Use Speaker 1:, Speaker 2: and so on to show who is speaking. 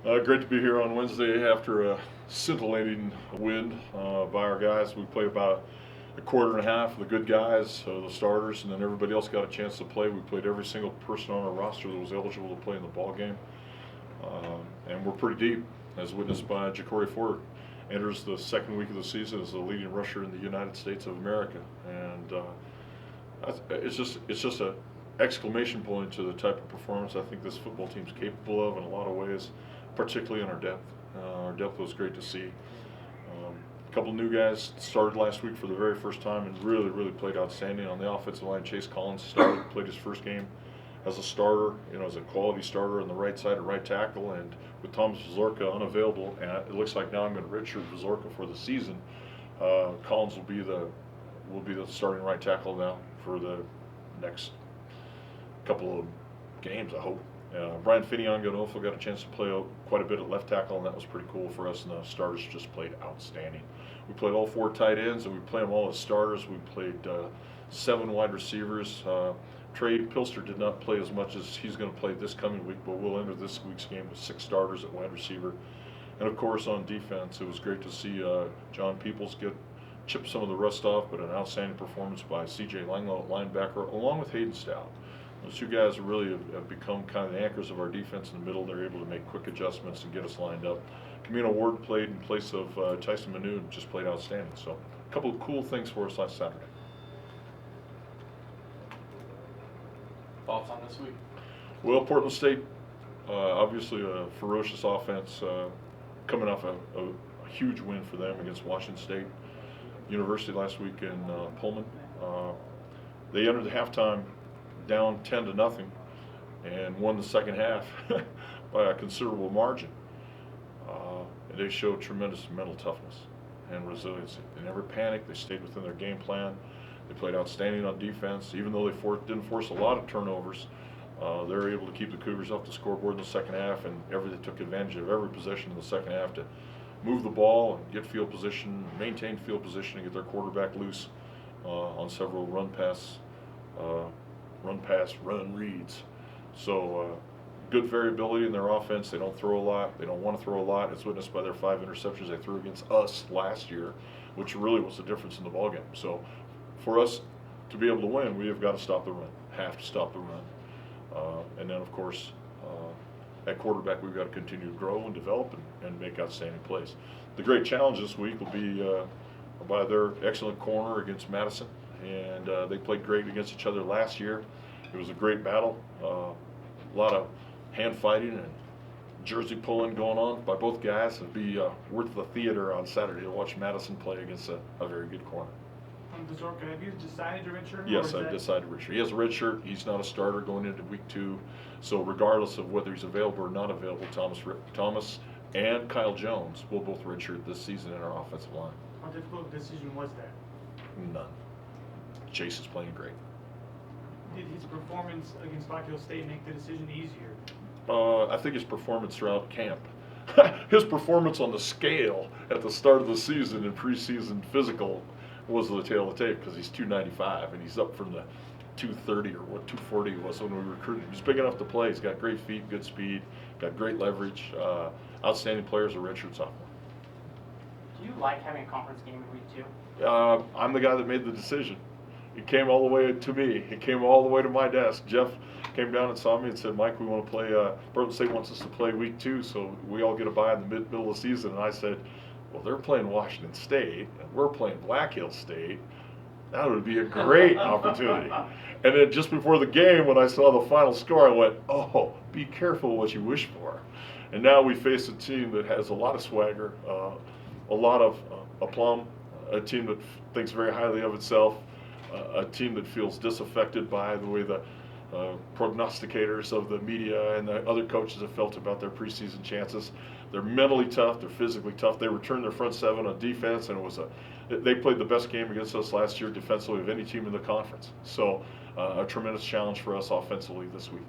Speaker 1: Great to be here on Wednesday after a scintillating win by our guys. We played about a quarter and a half of the good guys, the starters, and then everybody else got a chance to play. We played every single person on our roster that was eligible to play in the ball game, and we're pretty deep, as witnessed by Ja'Cory Ford. Enters the second week of the season as the leading rusher in the United States of America, and it's just a exclamation point to the type of performance I think this football team's capable of in a lot of ways, particularly in our depth. Our depth was great to see. A couple new guys started last week for the very first time and really played outstanding on the offensive line. Chase Collins played his first game as a starter, as a quality starter on the right side at right tackle, and with Thomas Vazorka unavailable, and it looks like now I'm going to redshirt Vazorka for the season. Collins will be the starting right tackle now for the next couple of games, I hope. Brian Finion-Ganofo got a chance to play quite a bit at left tackle, and that was pretty cool for us, and the starters just played outstanding. We played all four tight ends, and we played them all as starters. We played 7 wide receivers. Trey Pilster did not play as much as he's going to play this coming week, but we'll enter this week's game with 6 starters at wide receiver. And of course on defense, it was great to see John Peoples chip some of the rust off, but an outstanding performance by C.J. Langlow at linebacker, along with Hayden Stout. Those two guys really have become kind of the anchors of our defense in the middle. They're able to make quick adjustments and get us lined up. Camino Ward played in place of Tyson Manu, and just played outstanding. So a couple of cool things for us last Saturday.
Speaker 2: Thoughts on this week?
Speaker 1: Well, Portland State, obviously a ferocious offense, coming off a huge win for them against Washington State University last week in Pullman. They entered the halftime down 10-0 and won the second half by a considerable margin. And they showed tremendous mental toughness and resiliency. They never panicked. They stayed within their game plan. They played outstanding on defense. Even though they didn't force a lot of turnovers, they were able to keep the Cougars off the scoreboard in the second half, and they took advantage of every possession in the second half to move the ball and get field position, maintain field position, and get their quarterback loose on several run reads. So good variability in their offense. They don't throw a lot. They don't want to throw a lot. It's witnessed by their 5 interceptions they threw against us last year, which really was the difference in the ballgame. So for us to be able to win, we have got to stop the run. Have to stop the run. And then, of course, at quarterback, we've got to continue to grow and develop and make outstanding plays. The great challenge this week will be by their excellent corner against Madison. And they played great against each other last year. It was a great battle. A lot of hand fighting and jersey pulling going on by both guys. It'd be worth the theater on Saturday to watch Madison play against a very good corner.
Speaker 3: Vazorka, have you decided to redshirt him?
Speaker 1: Yes, I've decided to redshirt. He has a red shirt. He's not a starter going into week 2. So regardless of whether he's available or not available, Thomas and Kyle Jones will both redshirt this season in our offensive line.
Speaker 3: How difficult a decision was that?
Speaker 1: None. Chase is playing great.
Speaker 3: Did his performance against Black Hill State make the decision easier?
Speaker 1: I think his performance throughout camp. His performance on the scale at the start of the season in preseason physical was the tail of the tape, because he's 295 and he's up from the 230 or what 240 was when we recruited him. He's big enough to play. He's got great feet, good speed, got great leverage. Outstanding player as a redshirt sophomore.
Speaker 2: Do you like having a conference game in week 2?
Speaker 1: I'm the guy that made the decision. It came all the way to me. It came all the way to my desk. Jeff came down and saw me and said, "Mike, we want to play. Portland State wants us to play week 2, so we all get a bye in the middle of the season." And I said, "Well, they're playing Washington State, and we're playing Black Hill State. That would be a great opportunity." And then just before the game, when I saw the final score, I went, "Oh, be careful what you wish for." And now we face a team that has a lot of swagger, a lot of aplomb, a team that thinks very highly of itself, a team that feels disaffected by the way the prognosticators of the media and the other coaches have felt about their preseason chances. They're mentally tough. They're physically tough. They returned their front 7 on defense, and they played the best game against us last year defensively of any team in the conference. So a tremendous challenge for us offensively this week.